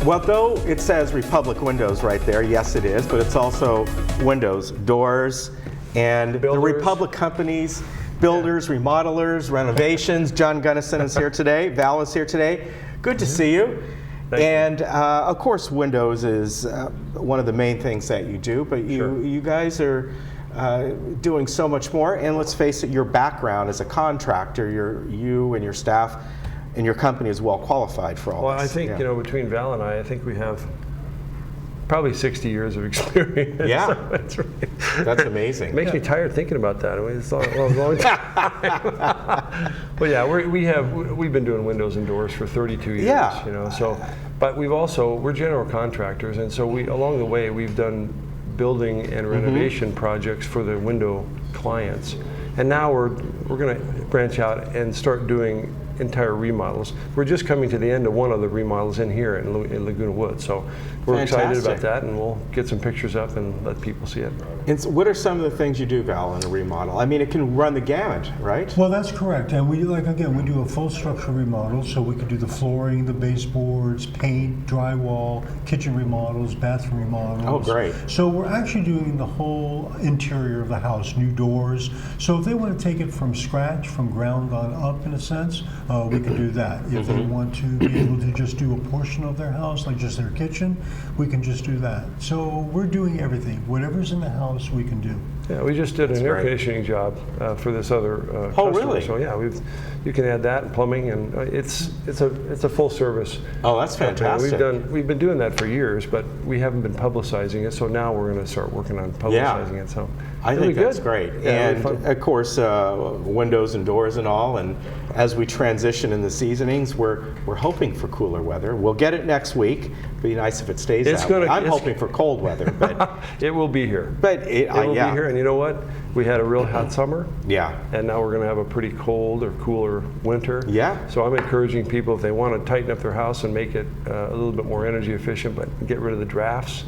Well, though it says Republic Windows right there, yes it is, but it's also windows, doors, and the Republic companies, builders, remodelers, renovations. John Gunnison is here today. Val is here today. Good to see you. And of course, Windows is one of the main things that you do, but you guys are doing so much more. And let's face it, your background as a contractor, you and your staff and your company is well qualified for all this. Well, I think, between Val and I think we have probably 60 years of experience. Yeah. So that's right. That's amazing. It makes me tired thinking about that. I mean, it's a long time. But yeah, we've been doing windows and doors for 32 years. Yeah. But we're general contractors, and so along the way we've done building and renovation projects for the window clients. And now we're going to branch out and start doing entire remodels. We're just coming to the end of one of the remodels in here in Laguna Woods, so we're excited about that, and we'll get some pictures up and let people see it. And so what are some of the things you do, Val, in a remodel? I mean, it can run the gamut, right? Well, that's correct. And we do a full structure remodel, so we could do the flooring, the baseboards, paint, drywall, kitchen remodels, bathroom remodels. Oh, great. So we're actually doing the whole interior of the house, new doors. So if they want to take it from scratch, from ground on up, in a sense, we can do that. If they want to be able to just do a portion of their house, like just their kitchen, we can just do that. So we're doing everything. Whatever's in the house, we can do. Yeah, we just did an air conditioning job for this other customer. Really? So yeah, you can add that and plumbing, and it's a full service. Oh, that's fantastic. We've been doing that for years, but we haven't been publicizing it. So now we're going to start working on publicizing it. So I think that's great. Yeah, and of course, windows and doors and all. And as we transition in the seasonings, we're hoping for cooler weather. We'll get it next week. Be nice if it stays that way. I'm hoping for cold weather, but it will be here. But it will be here, and you know what? We had a real hot summer. Yeah. And now we're going to have a pretty cold or cooler winter. Yeah. So I'm encouraging people, if they want to tighten up their house and make it a little bit more energy efficient, but get rid of the drafts,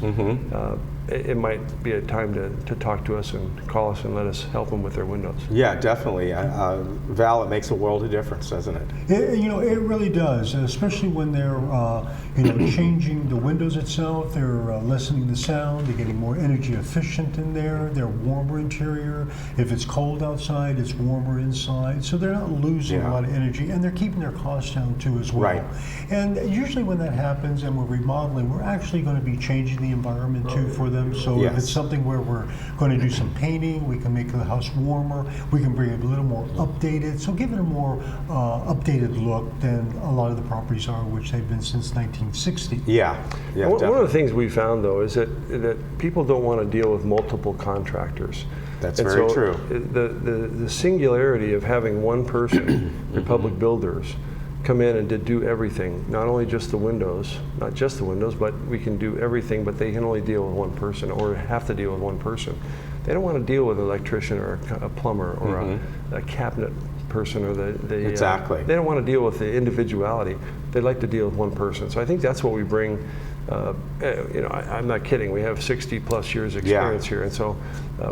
it might be a time to talk to us and call us and let us help them with their windows. Yeah, definitely. Val, it makes a world of difference, doesn't it? It really does, especially when they're changing the windows itself. They're lessening the sound. They're getting more energy efficient in there. They're warmer interior. If it's cold outside, it's warmer inside. So they're not losing a lot of energy, and they're keeping their costs down too as well. Right. And usually when that happens and we're remodeling, we're actually going to be changing the environment too for them. So if it's something where we're going to do some painting, we can make the house warmer. We can bring it a little more updated. So give it a more updated look than a lot of the properties are, which they've been since 1960. Yeah. One of the things we found, though, is that people don't want to deal with multiple contractors. That's very true. The singularity of having one person, Republic Builders, come in and to do everything, not only just the windows, but we can do everything, but they can only deal with one person or have to deal with one person. They don't want to deal with an electrician or a plumber or a cabinet person or Exactly. They don't want to deal with the individuality. They like to deal with one person. So I think that's what we bring. I'm not kidding. We have 60 plus years experience here, and so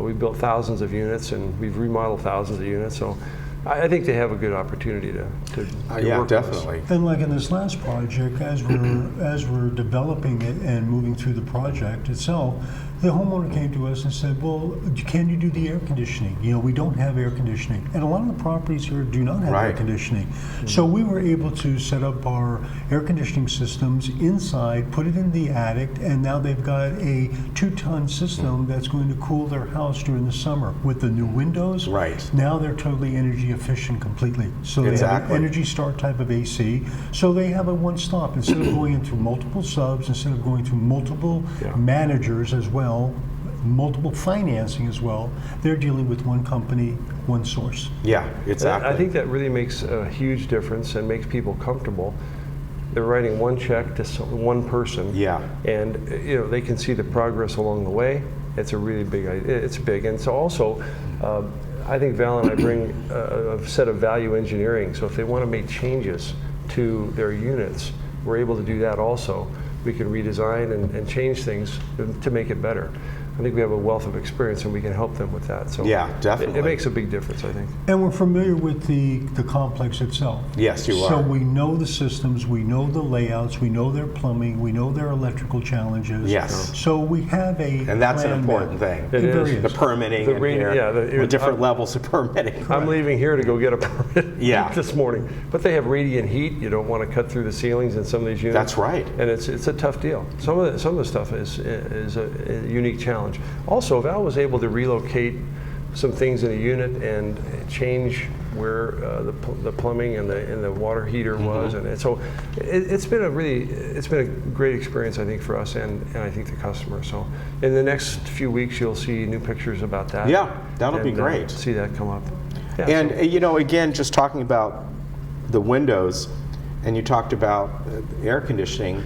we've built thousands of units and we've remodeled thousands of units. So I think they have a good opportunity to work definitely. With us. And like in this last project, as we're developing it and moving through the project itself, the homeowner came to us and said, well, can you do the air conditioning? We don't have air conditioning. And a lot of the properties here do not have air conditioning. So we were able to set up our air conditioning systems inside, put it in the attic, and now they've got a 2-ton system that's going to cool their house during the summer. With the new windows, now they're totally energy efficient completely. So they have an Energy Star type of AC. So they have a one-stop. Instead of going into multiple subs, instead of going to multiple managers as well, multiple financing as well, they're dealing with one company, one source. Yeah, exactly. I think that really makes a huge difference and makes people comfortable. They're writing one check to one person. Yeah. And they can see the progress along the way. It's a really big idea. It's big. And so also, I think Val and I bring a set of value engineering. So if they want to make changes to their units, we're able to do that also. We can redesign and change things to make it better. I think we have a wealth of experience and we can help them with that. So Yeah, definitely. It makes a big difference, I think. And we're familiar with the complex itself. Yes, you So are. we know the systems, we know the layouts, we know their plumbing, we know their electrical challenges. Yes. So we have a And that's an plan important map. thing. It very is. The permitting The in rain- here, yeah, the different levels of permitting. I'm leaving here to go get a permit Yeah. this morning. But they have radiant heat. You don't want to cut through the ceilings in some of these units. That's right. And it's a tough deal. Some of the stuff is a unique challenge. Also, Val was able to relocate some things in a unit and change where the plumbing and the water heater was, and so it's been a great experience, I think, for us and I think the customer. So in the next few weeks, you'll see new pictures about that. Yeah, that'll be and, great. See that come up. Yeah, And so- you know, again, just talking about the windows, and you talked about air conditioning.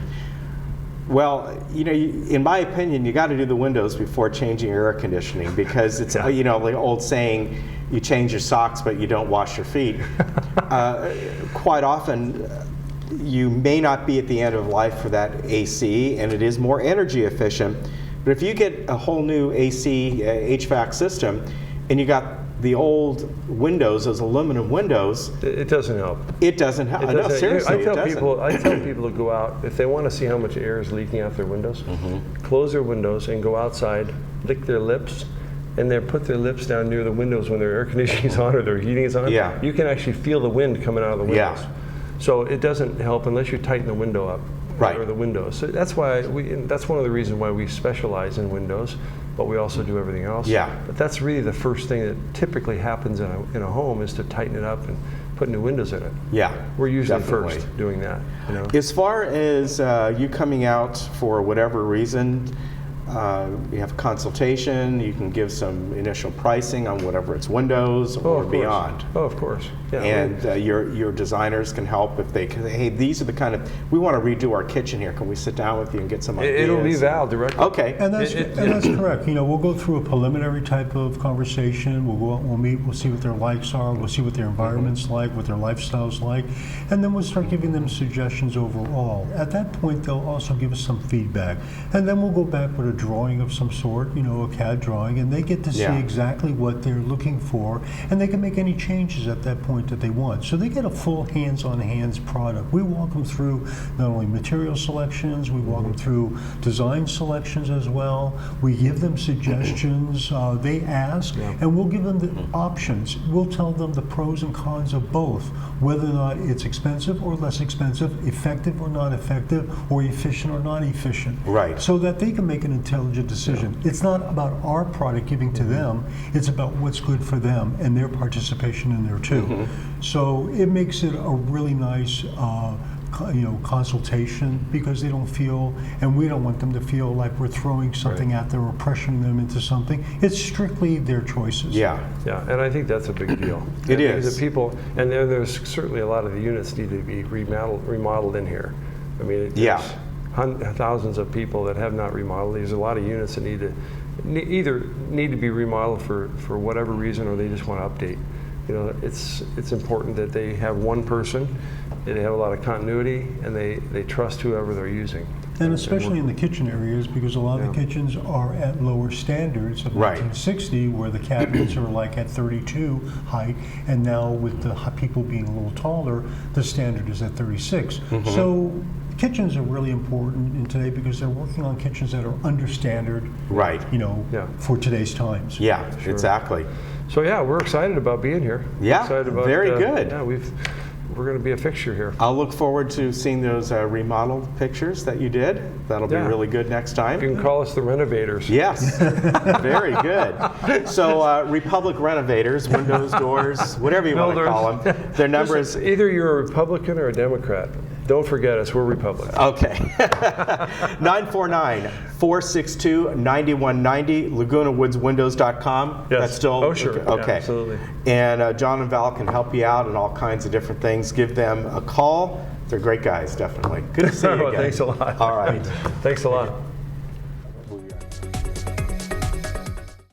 Well, you know, in my opinion, you got to do the windows before changing your air conditioning, because it's you know, the old saying, you change your socks but you don't wash your feet. Quite often, you may not be at the end of life for that AC, and it is more energy efficient. But if you get a whole new AC HVAC system, and you got the old windows, those aluminum windows, it doesn't help. it doesn't help. It No, doesn't- seriously, I tell it doesn't. people, to go out if they want to see how much air is leaking out their windows. Mm-hmm. Close their windows and go outside, lick their lips, and then put their lips down near the windows when their air conditioning is on or their heating is on. Yeah. You can actually feel the wind coming out of the Yeah. windows. So it doesn't help unless you tighten the window up. Right. Or the windows. So that's why that's one of the reasons why we specialize in windows, but we also do everything else. Yeah. But that's really the first thing that typically happens in a home, is to tighten it up and put new windows in it. Yeah, We're usually definitely. first doing that. You know? As far as you coming out for whatever reason, you have a consultation, you can give some initial pricing on whatever it's windows or of course. beyond. Oh, of course. Yeah. And your designers can help if they can say, hey, these are the kind of, we want to redo our kitchen here. Can we sit down with you and get some ideas? It'll be Val directly. Okay. And that's correct. You know, we'll go through a preliminary type of conversation. We'll go out, we'll meet, we'll see what their likes are, we'll see what their environment's like, what their lifestyle's like, and then we'll start giving them suggestions overall. At that point, they'll also give us some feedback, and then we'll go back with a drawing of some sort, you know, a CAD drawing, and they get to see Yeah. exactly what they're looking for, and they can make any changes at that point that they want. So they get a full hands-on-hands product. We walk them through not only material selections, we walk them through design selections as well. We give them suggestions, they ask, and we'll give them the options. We'll tell them the pros and cons of both, whether or not it's expensive or less expensive, effective or not effective, or efficient or not efficient. Right. So that they can make an intelligent decision. It's not about our product giving to them, it's about what's good for them and their participation in there too. So it makes it a really nice consultation, because they don't feel, and we don't want them to feel like we're throwing something at them or pressuring them into something. It's strictly their choices. Yeah. Yeah, and I think that's a big deal. It Because is. the people, and there's certainly a lot of the units need to be remodeled in here. I mean, Yeah. there's thousands of people that have not remodeled. There's a lot of units that either need to be remodeled for whatever reason, or they just want to update. You know, it's important that they have one person, they have a lot of continuity, and they trust whoever they're using. And especially in the kitchen areas, because a lot of the kitchens are at lower standards of Right. 1960, where the cabinets are like at 32 height, and now with the people being a little taller, the standard is at 36. So kitchens are really important in today, because they're working on kitchens that are under standard, Right. you know, Yeah. for today's times. Yeah, exactly. So yeah, we're excited about being here. Yeah, Excited about, very good. Yeah, we're going to be a fixture here. I'll look forward to seeing those remodeled pictures that you did. That'll be Yeah. really good next You time. can call us the Renovators. Yes, very good. So Republic Renovators, windows, doors, whatever you want to Builders. call them. Their number is, Listen, either you're a Republican or a Democrat. Don't forget us, we're Republicans. okay, 949-462-9190, LagunaWoodsWindows.com. Yes. That's still, Oh, sure. Yeah, okay. absolutely. And John and Val can help you out in all kinds of different things. Give them a call. They're great guys, definitely. Good to see you again. Thanks a lot. All right. Thanks a lot.